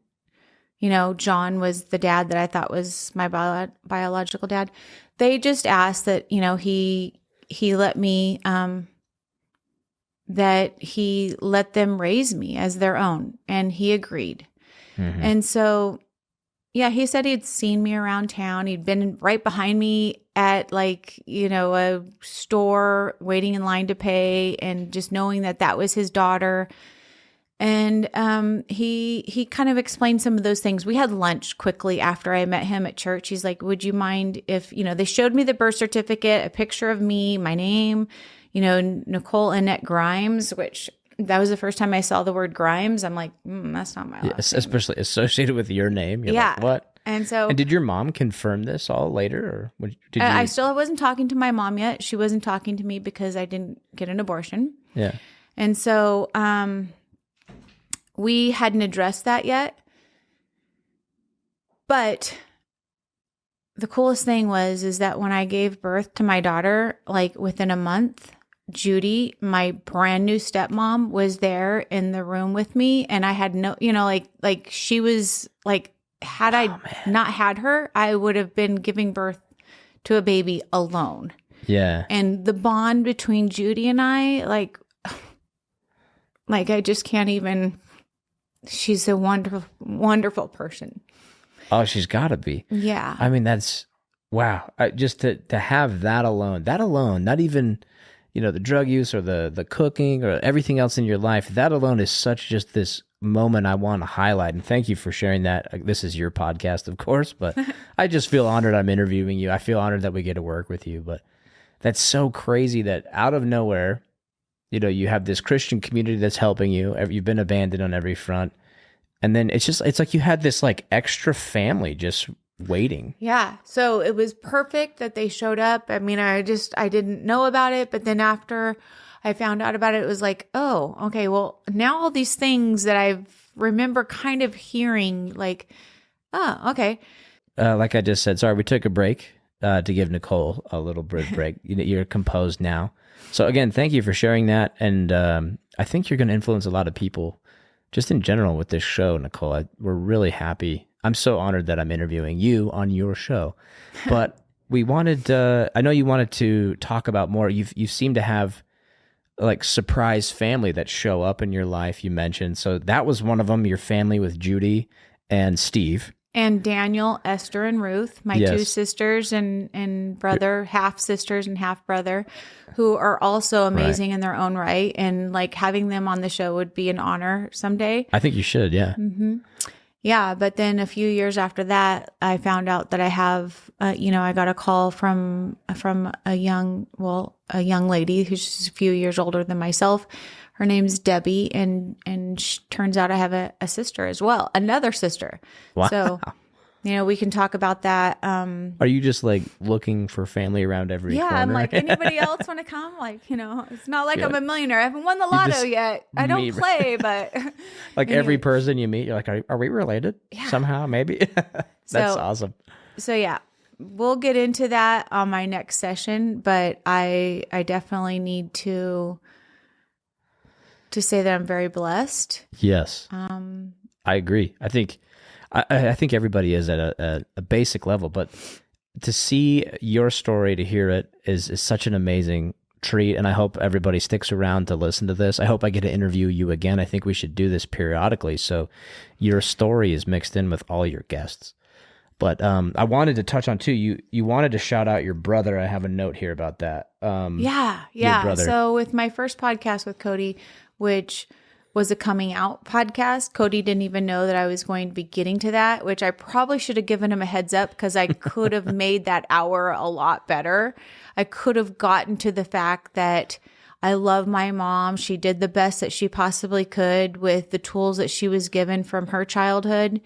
Speaker 2: John was the dad that I thought was my biological dad. They just asked that, he let me, that he let them raise me as their own. And he agreed. And so, yeah, he said he'd seen me around town. He'd been right behind me at a store waiting in line to pay, and just knowing that was his daughter. And he kind of explained some of those things. We had lunch quickly after I met him at church. He's like, would you mind if, they showed me the birth certificate, a picture of me, my name, Nicole Annette Grimes, which that was the first time I saw the word Grimes. I'm like, that's not my last name.
Speaker 1: Especially associated with your name. You're like, what?
Speaker 2: And so,
Speaker 1: did your mom confirm this all later, or did you?
Speaker 2: I still wasn't talking to my mom yet. She wasn't talking to me because I didn't get an abortion.
Speaker 1: Yeah.
Speaker 2: And so, we hadn't addressed that yet. But the coolest thing is that when I gave birth to my daughter, like within a month, Judy, my brand new stepmom, was there in the room with me. And I had no, like she was like, had I not had her, I would have been giving birth to a baby alone.
Speaker 1: Yeah.
Speaker 2: And the bond between Judy and I, like I just can't even, she's a wonderful, wonderful person.
Speaker 1: Oh, she's got to be.
Speaker 2: Yeah.
Speaker 1: I mean, that's, wow. Just to have that alone, not even, the drug use or the cooking or everything else in your life, that alone is such just this moment I want to highlight. And thank you for sharing that. This is your podcast, of course, but I just feel honored I'm interviewing you. I feel honored that we get to work with you. But that's so crazy that out of nowhere, you have this Christian community that's helping you. You've been abandoned on every front. And then it's like you had this like extra family just waiting.
Speaker 2: Yeah. So it was perfect that they showed up. I mean, I didn't know about it, but then after I found out about it, it was like, oh, okay, well, now all these things that I remember kind of hearing, like, oh, okay.
Speaker 1: Like I just said, sorry, we took a break to give Nicole a little break. You're composed now. So again, thank you for sharing that. And I think you're going to influence a lot of people just in general with this show, Nicole. We're really happy. I'm so honored that I'm interviewing you on your show. But we wanted, I know you wanted to talk about more. You seem to have like surprise family that show up in your life, you mentioned. So that was one of them, your family with Judy and Steve.
Speaker 2: And Daniel, Esther, and Ruth, my two sisters and brother, half sisters and half brother, who are also amazing in their own right. And like having them on the show would be an honor someday.
Speaker 1: I think you should, yeah.
Speaker 2: Mm-hmm. Yeah, but then a few years after that, I found out that I have, I got a call from a young lady who's just a few years older than myself. Her name's Debbie, and turns out I have a sister as well, another sister.
Speaker 1: Wow.
Speaker 2: So, we can talk about that.
Speaker 1: Are you just like looking for family around every corner?
Speaker 2: I'm like, anybody else want to come? Like, it's not like I'm a millionaire. I haven't won the lotto yet. I don't play, but
Speaker 1: like every person you meet, you're like, are we related somehow? Maybe. That's awesome.
Speaker 2: So yeah, we'll get into that on my next session, but I definitely need to say that I'm very blessed.
Speaker 1: Yes. I agree. I think I think everybody is at a basic level, but to see your story, to hear it is such an amazing treat. And I hope everybody sticks around to listen to this. I hope I get to interview you again. I think we should do this periodically, so your story is mixed in with all your guests. But I wanted to touch on too, you wanted to shout out your brother. I have a note here about that.
Speaker 2: Yeah.
Speaker 1: Your brother.
Speaker 2: So with my first podcast with Cody, which was a coming out podcast, Cody didn't even know that I was going to be getting to that, which I probably should have given him a heads up, because I could have made that hour a lot better. I could have gotten to the fact that I love my mom. She did the best that she possibly could with the tools that she was given from her childhood.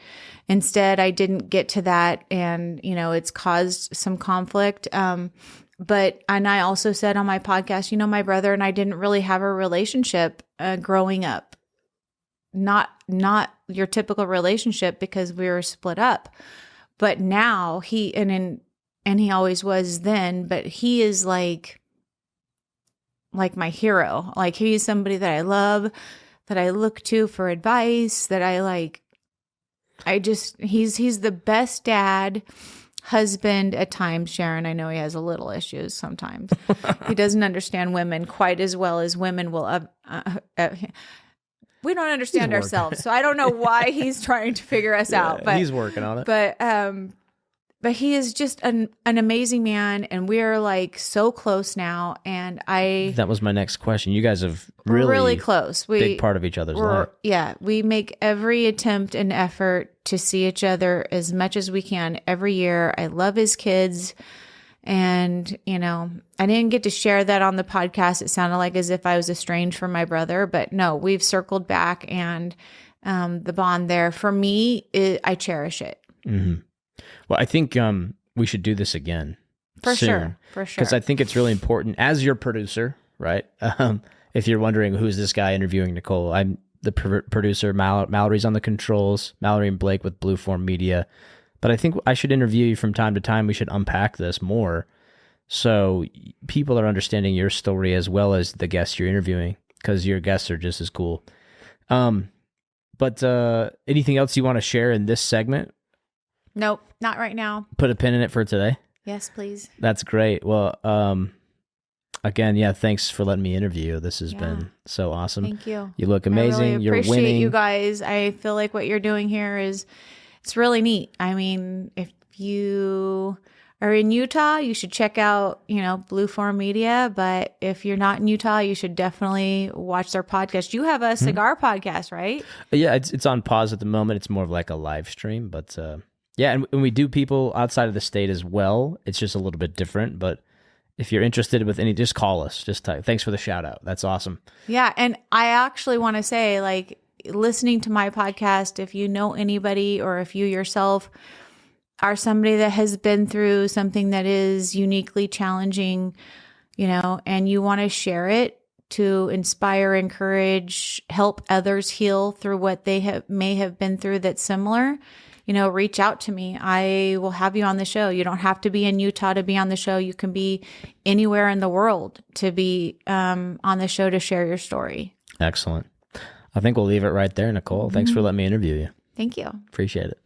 Speaker 2: Instead, I didn't get to that, and it's caused some conflict. And I also said on my podcast, my brother and I didn't really have a relationship growing up. Not your typical relationship, because we were split up. But now he he always was then, but he is like my hero. Like, he's somebody that I love, that I look to for advice, that I like. He's the best dad, husband at times. Sharon, I know he has a little issues sometimes. He doesn't understand women quite as well as women will. We don't understand ourselves, so I don't know why he's trying to figure us out. But
Speaker 1: he's working on it.
Speaker 2: But he is just an amazing man, and we're like so close now. And
Speaker 1: that was my next question. You guys have really
Speaker 2: close.
Speaker 1: Big part of each other's life.
Speaker 2: Yeah, we make every attempt and effort to see each other as much as we can every year. I love his kids. And, I didn't get to share that on the podcast. It sounded like as if I was estranged from my brother, but no, we've circled back, and the bond there for me, I cherish it.
Speaker 1: Mm-hmm. Well, I think we should do this again.
Speaker 2: For
Speaker 1: soon,
Speaker 2: sure.
Speaker 1: Because I think it's really important as your producer, right? If you're wondering who's this guy interviewing Nicole, I'm the producer. Mallory's on the controls. Mallory and Blake with Blueform Media. But I think I should interview you from time to time. We should unpack this more, so people are understanding your story as well as the guests you're interviewing, because your guests are just as cool. But anything else you want to share in this segment?
Speaker 2: Nope, not right now.
Speaker 1: Put a pin in it for today?
Speaker 2: Yes, please.
Speaker 1: That's great. Well, again, thanks for letting me interview you. This has been so awesome.
Speaker 2: Thank you.
Speaker 1: You look amazing.
Speaker 2: I really
Speaker 1: You're
Speaker 2: appreciate
Speaker 1: winning.
Speaker 2: you guys. I feel like what you're doing here it's really neat. I mean, if you are in Utah, you should check out, Blueform Media. But if you're not in Utah, you should definitely watch their podcast. You have a cigar podcast, right?
Speaker 1: Yeah, it's on pause at the moment. It's more of like a live stream, but and we do people outside of the state as well. It's just a little bit different, but if you're interested with any, just call us. Just thanks for the shout out. That's awesome.
Speaker 2: Yeah, and I actually want to say, like, listening to my podcast, if you know anybody, or if you yourself are somebody that has been through something that is uniquely challenging, and you want to share it to inspire, encourage, help others heal through what they may have been through that's similar, reach out to me. I will have you on the show. You don't have to be in Utah to be on the show. You can be anywhere in the world to be on the show to share your story.
Speaker 1: Excellent. I think we'll leave it right there, Nicole. Thanks for letting me interview you.
Speaker 2: Thank you.
Speaker 1: Appreciate it.